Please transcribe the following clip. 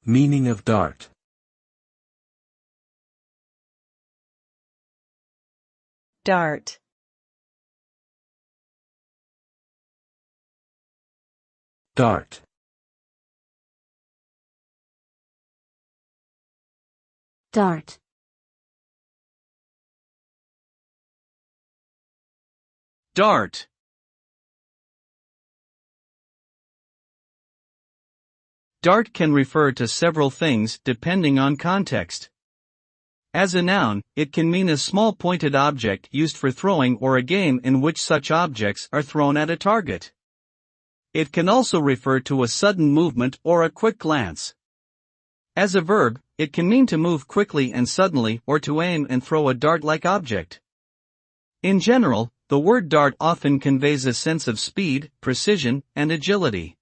Meaning of dart. Dart. Dart. Dart. Dart. Dart can refer to several things depending on context. As a noun, it can mean a small pointed object used for throwing or a game in which such objects are thrown at a target. It can also refer to a sudden movement or a quick glance. As a verb, it can mean to move quickly and suddenly or to aim and throw a dart-like object. In general, the word dart often conveys a sense of speed, precision, and agility.